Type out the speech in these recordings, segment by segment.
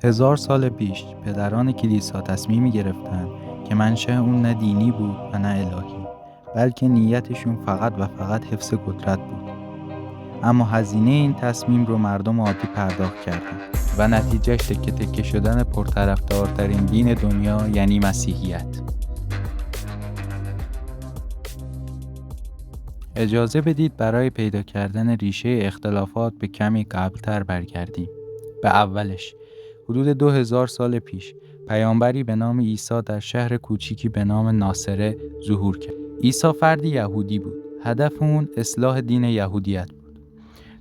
1000 سال پیش پدران کلیسا تصمیمی گرفتن که منشأ اون نه دینی بود و نه الهی، بلکه نیتشون فقط و فقط حفظ قدرت بود. اما هزینه این تصمیم رو مردم عادی پرداخت کردن و نتیجهش تکه تکه شدن پرطرفدارترین دین دنیا، یعنی مسیحیت. اجازه بدید برای پیدا کردن ریشه اختلافات به کمی قبلتر برگردیم. به اولش، حدود 2000 سال پیش پیامبری به نام عیسی در شهر کوچیکی به نام ناصره ظهور کرد. عیسی فردی یهودی بود. هدف اون اصلاح دین یهودیت بود.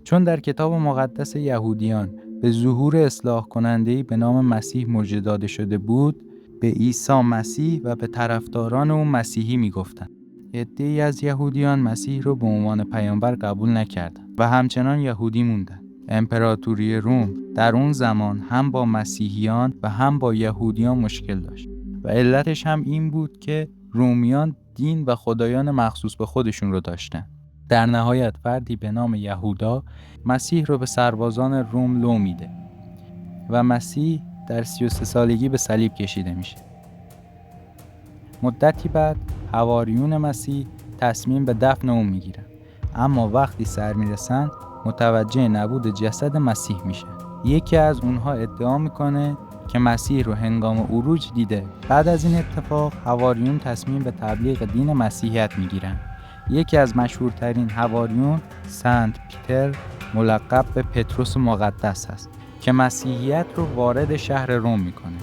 چون در کتاب مقدس یهودیان به ظهور اصلاح کننده‌ای به نام مسیح مژده داده شده بود، به عیسی مسیح و به طرفداران اون مسیحی میگفتند. عده‌ای از یهودیان مسیح رو به عنوان پیامبر قبول نکردند و همچنان یهودی موندند. امپراتوری روم در اون زمان هم با مسیحیان و هم با یهودیان مشکل داشت و علتش هم این بود که رومیان دین و خدایان مخصوص به خودشون رو داشتن. در نهایت فردی به نام یهودا مسیح رو به سربازان روم لو میده و مسیح در 33 سالگی به صلیب کشیده میشه. مدتی بعد حواریون مسیح تصمیم به دفن اون میگیرن، اما وقتی سر میرسن متوجه نبود جسد مسیح میشه. یکی از اونها ادعا میکنه که مسیح رو هنگام عروج دیده. بعد از این اتفاق حواریون تصمیم به تبلیغ دین مسیحیت میگیرن. یکی از مشهورترین حواریون سنت پیتر، ملقب به پتروس مقدس هست که مسیحیت رو وارد شهر روم میکنه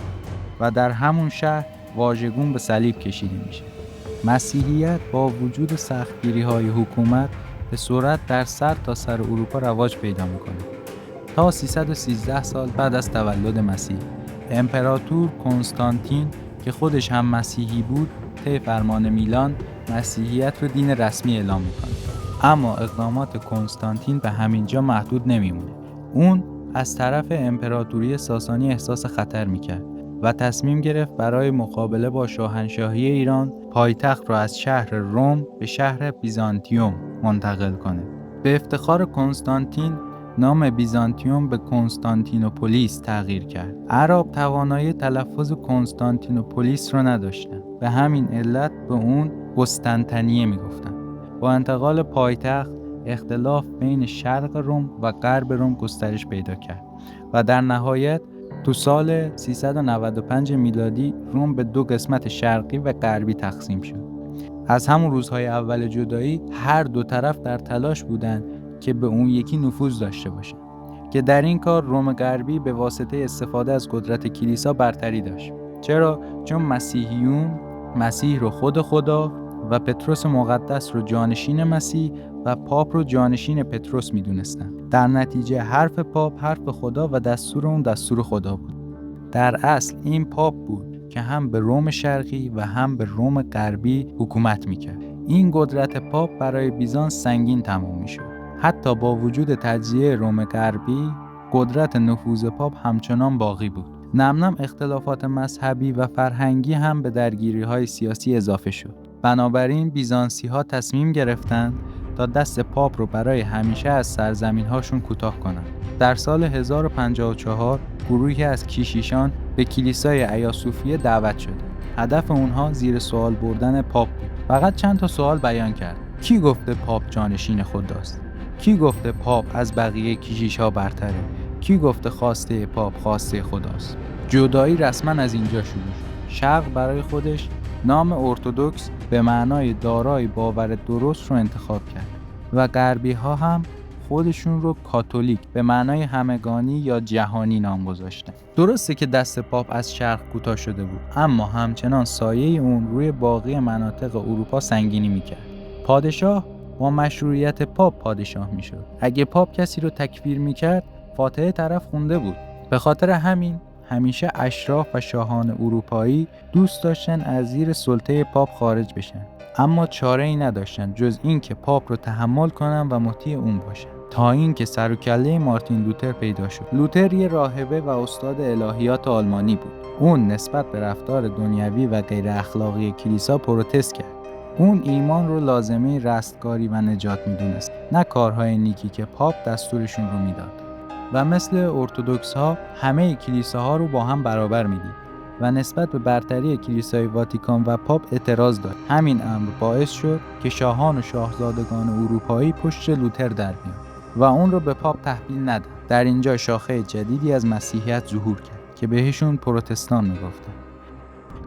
و در همون شهر واژگون به صلیب کشیده میشه. مسیحیت با وجود سختگیری‌های حکومت به سرعت در سر تا سر اروپا رواج پیدا میکنه. تا 313 سال بعد از تولد مسیح، امپراتور کنستانتین که خودش هم مسیحی بود، طی فرمان میلان مسیحیت رو دین رسمی اعلام میکنه. اما اقدامات کنستانتین به همینجا محدود نمیمونه. اون از طرف امپراتوری ساسانی احساس خطر میکرد و تصمیم گرفت برای مقابله با شاهنشاهی ایران پایتخت را از شهر روم به شهر بیزانتیوم منتقل کنه. به افتخار کنستانتین نام بیزانتیوم به کنستانتینوپولیس تغییر کرد. عرب توانایی تلفظ کنستانتینوپولیس را نداشتند. به همین علت به اون قسطنطنیه میگفتند. با انتقال پایتخت اختلاف بین شرق روم و غرب روم گسترش پیدا کرد و در نهایت تو سال 395 میلادی روم به دو قسمت شرقی و غربی تقسیم شد. از همون روزهای اول جدایی هر دو طرف در تلاش بودند که به اون یکی نفوذ داشته باشه که در این کار روم غربی به واسطه استفاده از قدرت کلیسا برتری داشت. چرا؟ چون مسیحیون مسیح رو خود خدا و پتروس مقدس رو جانشین مسیح و پاپ رو جانشین پتروس میدونستن. در نتیجه حرف پاپ حرف خدا و دستور اون دستور خدا بود. در اصل این پاپ بود که هم به روم شرقی و هم به روم غربی حکومت میکرد. این قدرت پاپ برای بیزانس سنگین تمام میشد. حتی با وجود تجزیه روم غربی، قدرت نفوذ پاپ همچنان باقی بود. نم اختلافات مذهبی و فرهنگی هم به درگیری‌های سیاسی اضافه شد. بنابراین بیزانسی‌ها تصمیم گرفتند تا دست پاپ رو برای همیشه از سرزمین‌هاشون کوتاه کنند. در سال 1054 گروهی از کشیشان به کلیسای ایاسوفیه دعوت شده. هدف اونها زیر سوال بردن پاپ بود. فقط چند تا سوال بیان کرد. کی گفته پاپ جانشین خداست؟ کی گفته پاپ از بقیه کشیش‌ها برتره؟ کی گفته خواسته پاپ خواسته خداست؟ جدایی رسما از اینجا شروع شد. شرق برای خودش نام ارتدوکس به معنای دارای باور درست رو انتخاب کرد و غربی ها هم خودشون رو کاتولیک به معنای همگانی یا جهانی نام گذاشتن. درسته که دست پاپ از شرق کوتاه شده بود، اما همچنان سایه اون روی باقی مناطق اروپا سنگینی میکرد. پادشاه با مشروعیت پاپ پادشاه میشد. اگه پاپ کسی رو تکفیر میکرد، فاتحه طرف خونده بود. به خاطر همین همیشه اشراف و شاهان اروپایی دوست داشتن از زیر سلطه پاپ خارج بشن، اما چاره‌ای نداشتن جز این که پاپ رو تحمل کنن و مطیع اون باشن. تا این که سر و کله مارتین لوتر پیدا شد. لوتر یه راهبه و استاد الهیات آلمانی بود. اون نسبت به رفتار دنیوی و غیر اخلاقی کلیسا پروتست کرد. اون ایمان رو لازمه رستگاری و نجات میدونست، نه کارهای نیکی که پاپ دستورشون رو میداد. و مثل ارتدوکس ها همه کلیساها رو با هم برابر میدید و نسبت به برتری کلیسای واتیکان و پاپ اعتراض داد. همین امر باعث شد که شاهان و شاهزادگان اروپایی پشت لوتر در بیان و اون رو به پاپ تحویل نداد. در اینجا شاخه جدیدی از مسیحیت ظهور کرد که بهشون پروتستان میگفتن.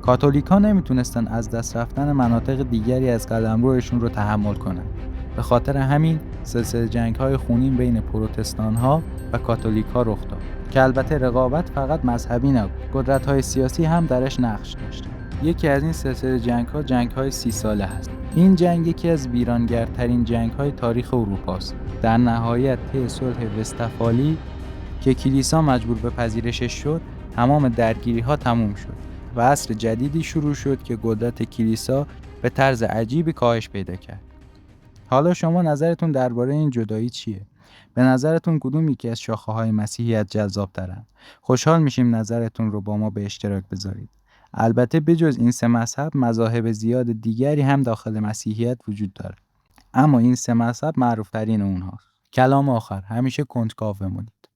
کاتولیکا نمیتونستن از دست رفتن مناطق دیگری از قلمروشون رو تحمل کنن. به خاطر همین سلسله جنگ‌های خونین بین پروتستان‌ها و کاتولیک‌ها رخ داد که البته رقابت فقط مذهبی نبود، قدرت‌های سیاسی هم درش نقش داشت. یکی از این سلسله جنگ‌ها جنگ‌های 30 ساله هست. این جنگ یکی از ویرانگرترین جنگ‌های تاریخ اروپا است. در نهایت طی صلح وستفالی که کلیسا مجبور به پذیرشش شد، تمام درگیری‌ها تموم شد و عصر جدیدی شروع شد که قدرت کلیسا به طرز عجیبی کاهش پیدا کرد. حالا شما نظرتون درباره این جدایی چیه؟ به نظرتون کدوم یکی از شاخه‌های مسیحیت جذاب‌ترن؟ خوشحال میشیم نظرتون رو با ما به اشتراک بذارید. البته بجز این سه مذهب، مذاهب زیاد دیگری هم داخل مسیحیت وجود داره. اما این سه مذهب معروف‌ترین اونهاست. کلام آخر، همیشه کنجکاو بمونید.